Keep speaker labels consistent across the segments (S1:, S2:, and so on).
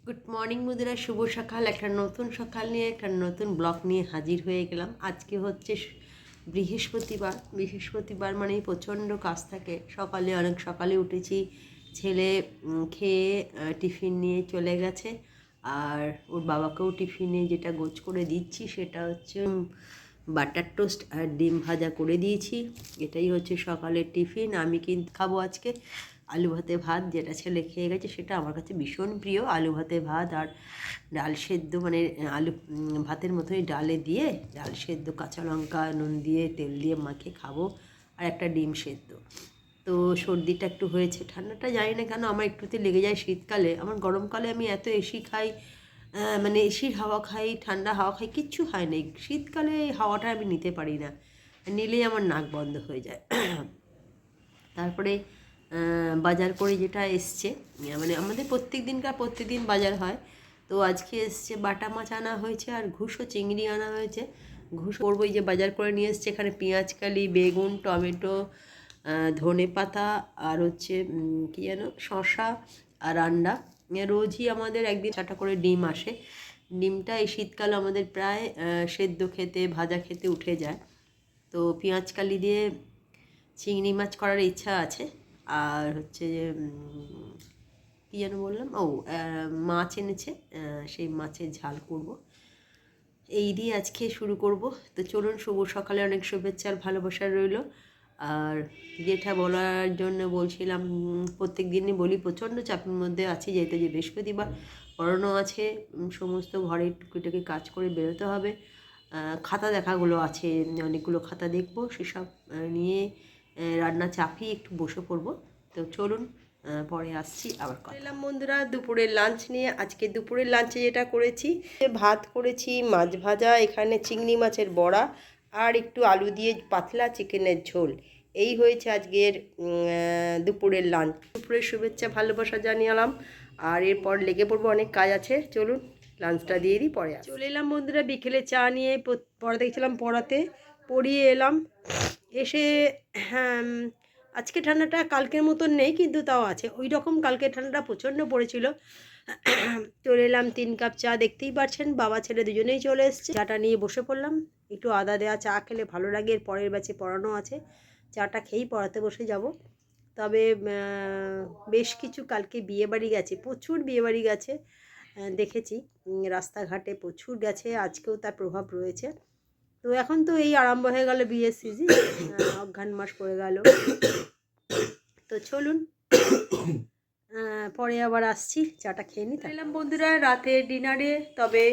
S1: Good morning বন্ধুরা, শুভ সকাল। একটা নতুন সকাল নিয়ে একটা নতুন ব্লগ নিয়ে হাজির হয়ে গেলাম। আজকে হচ্ছে বৃহস্পতিবার মানেই প্রচণ্ড কাজ থাকে। সকালে অনেক সকালে উঠেছি, ছেলে খেয়ে টিফিন নিয়ে চলে গেছে, আর ওর বাবাকেও টিফিনে যেটা গোছ করে দিচ্ছি সেটা হচ্ছে বাটার টোস্ট আর ডিম ভাজা করে দিয়েছি। এটাই হচ্ছে সকালের টিফিন। আমি কিন্তু খাবো আজকে আলু ভাতে ভাত, যেটা ছেলে খেয়ে গেছে সেটা আমার কাছে ভীষণ প্রিয়। আলু ভাতে ভাত আর ডাল সেদ্ধ, মানে আলু ভাতের মতোই ডালে দিয়ে ডাল সেদ্ধ, কাঁচা লঙ্কা নুন দিয়ে তেল দিয়ে মাখিয়ে খাবো, আর একটা ডিম সেদ্ধ। তো সর্দিটা একটু হয়েছে, ঠান্ডাটা জানি না কেন আমার একটুতে লেগে যায় শীতকালে। আমার গরমকালে আমি এত এসি খাই, মানে এসির হাওয়া খাই, ঠান্ডা হাওয়া খাই, কিচ্ছু হয় না। শীতকালে এই হাওয়াটা আমি নিতে পারি না, নিলেই আমার নাক বন্ধ হয়ে যায়। তারপরে বাজার করে যেটা এসছে, মানে আমাদের প্রত্যেক দিন বাজার হয়, তো আজকে এসছে বাটা মাছ আনা হয়েছে আর ঘুষো চিংড়ি আনা হয়েছে। ঘুষ করবো, এই যে বাজার করে নিয়ে এসছে, এখানে পেঁয়াজকালি, বেগুন, টমেটো, ধনে পাতা, আর হচ্ছে কী যেন শসা আর আন্ডা। রোজই আমাদের একদিন 4টা করে ডিম আসে। ডিমটা এই শীতকালে আমাদের প্রায় সেদ্ধ খেতে, ভাজা খেতে উঠে যায়। তো পেঁয়াজকালি দিয়ে চিংড়ি মাছ করার ইচ্ছা আছে। আর হচ্ছে যে কী যেন বললাম, মাছ এনেছে, সেই মাছের ঝাল করব। এই দিয়ে আজকে শুরু করব। তো চলুন, শুভ সকালে অনেক শুভেচ্ছা আর ভালোবাসা রইল। আর যেটা বলার জন্য বলছিলাম, প্রত্যেক দিনই বলি প্রচণ্ড চাপের মধ্যে আছি, যেহেতু যে বৃহস্পতিবার পড়ানো আছে, সমস্ত ঘরের টুকিটাকি কাজ করে বেরোতে হবে। খাতা দেখাগুলো আছে, অনেকগুলো খাতা দেখবো, সেসব নিয়ে রান্না চাপিয়ে একটু বসে পড়বো। তো চলুন, পরে আসছি আবার কথা। এলাম বন্ধুরা দুপুরের লাঞ্চ নিয়ে। আজকে দুপুরের লাঞ্চে যেটা করেছি, ভাত করেছি, মাছ ভাজা, এখানে চিংড়ি মাছের বড়া, আর একটু আলু দিয়ে পাতলা চিকেনের ঝোল। এই হয়েছে আজকের দুপুরের লাঞ্চ। দুপুরের শুভেচ্ছা ভালোবাসা জানিয়ে আর এরপর লেগে পড়বো, অনেক কাজ আছে। চলুন লাঞ্চটা দিয়ে দিই, পরে চলে এলাম বন্ধুরা বিকেলে চা নিয়ে। পড়া দেখছিলাম, পড়িয়ে এলাম। এসে হ্যাঁ, আজকে ঠান্ডাটা কালকের মতন নেই, কিন্তু তাও আছে ওই রকম। কালকে ঠান্ডাটা প্রচণ্ড পড়েছিল। চলে এলাম 3 কাপ চা, দেখতেই পাচ্ছেন বাবা ছেলে দুজনেই চলে এসছে। চাটা নিয়ে বসে পড়লাম। একটু আদা দেওয়া চা খেলে ভালো লাগে। এর পরের ব্যাচে পড়ানো আছে, চাটা খেয়েই পড়াতে বসে যাব। তবে বেশ কিছু কালকে বিয়েবাড়ি গেছে, প্রচুর বিয়েবাড়ি গেছে, দেখেছি রাস্তাঘাটে প্রচুর গেছে। আজকেও তার প্রভাব রয়েছে। তো এখন তো এই আরম্ভ হয়ে গেল বিয়ের সিজন, অঘ্রাণ মাস পড়ে গেল। তো চলুন, পরে আবার আসছি, চাটা খেয়ে নিই। এলাম বন্ধুরা রাতের ডিনারে। তবে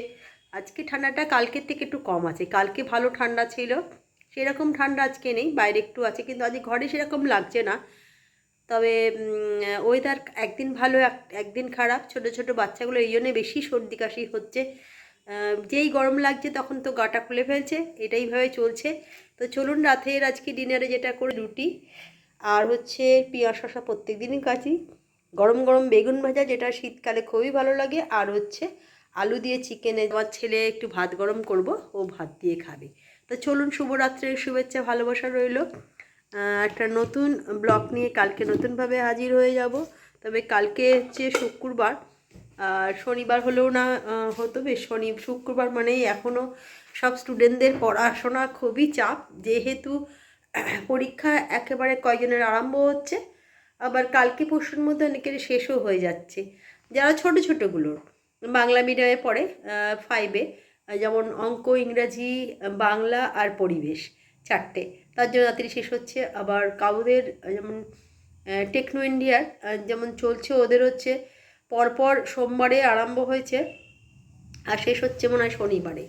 S1: আজকে ঠান্ডাটা কালকের থেকে একটু কম আছে। কালকে ভালো ঠান্ডা ছিল, সেরকম ঠান্ডা আজকে নেই। বাইরে একটু আছে, কিন্তু আজকে ঘরে সেরকম লাগছে না। তবে ওয়েদার একদিন ভালো, একদিন খারাপ। ছোট ছোট বাচ্চাগুলো এই জন্যে বেশি সর্দি কাশি হচ্ছে। যেই গরম লাগছে তখন তো গাটা খুলে ফেলছে, এটাইভাবে চলছে। তো চলুন, রাতের আজকে ডিনারে যেটা করে, রুটি আর হচ্ছে পেঁয়াজ শসা প্রত্যেক দিনই কাটি, গরম গরম বেগুন ভাজা, যেটা শীতকালে খুবই ভালো লাগে, আর হচ্ছে আলু দিয়ে চিকেনে। আমার ছেলে একটু ভাত গরম করব, ও ভাত দিয়ে খাবে। তো চলুন, শুভরাত্রির শুভেচ্ছা ভালোবাসা রইল। একটা নতুন ব্লগ নিয়ে কালকে নতুনভাবে হাজির হয়ে যাব। তবে কালকে হচ্ছে শুক্রবার, আর শনিবার হলেও না হতো বেশ। শুক্রবার মানেই এখনও সব স্টুডেন্টদের পড়াশোনা খুবই চাপ, যেহেতু পরীক্ষা একেবারে কয়েকজনের আরম্ভ হচ্ছে, আবার কালকে পরশুর মধ্যে অনেকের শেষও হয়ে যাচ্ছে। যারা ছোটো ছোটোগুলোর বাংলা মিডিয়ামে পড়ে 5-এ, যেমন অঙ্ক, ইংরাজি, বাংলা আর পরিবেশ 4টে, তার জন্য তাড়াতাড়ি শেষ হচ্ছে। আবার কাউদের যেমন টেকনো ইন্ডিয়ার যেমন চলছে, ওদের হচ্ছে পরপর সোমবারে আরম্ভ হয়েছে আর শেষ হচ্ছে মনে হয় শনিবারে।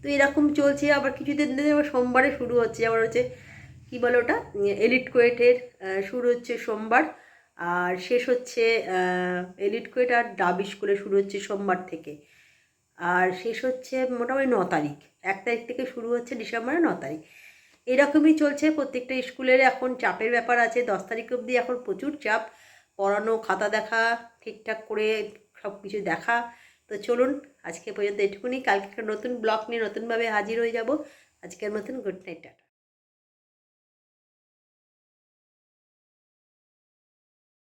S1: তো এরকম চলছে। আবার কিছুদিন ধরে আবার সোমবারে শুরু হচ্ছে, আবার হচ্ছে কী বলে ওটা, এলিট কোয়েটের শুরু হচ্ছে সোমবার, আর শেষ হচ্ছে এলিট কোয়েট আর ডাবি স্কুলে শুরু হচ্ছে সোমবার থেকে, আর শেষ হচ্ছে মোটামুটি 9 তারিখ। 1 তারিখ থেকে শুরু হচ্ছে ডিসেম্বরের 9 তারিখ। এরকমই চলছে প্রত্যেকটা স্কুলের। এখন চাপের ব্যাপার আছে, 10 তারিখ অবধি এখন প্রচুর চাপ, পড়ানো, খাতা দেখা, ঠিকঠাক করে সব কিছু দেখা। তো চলুন, আজকে পর্যন্ত এটুকুনি। কালকে একটা নতুন ব্লগ নিয়ে নতুনভাবে হাজির হয়ে যাব। আজকের মতন গুড নাইট, টাটা।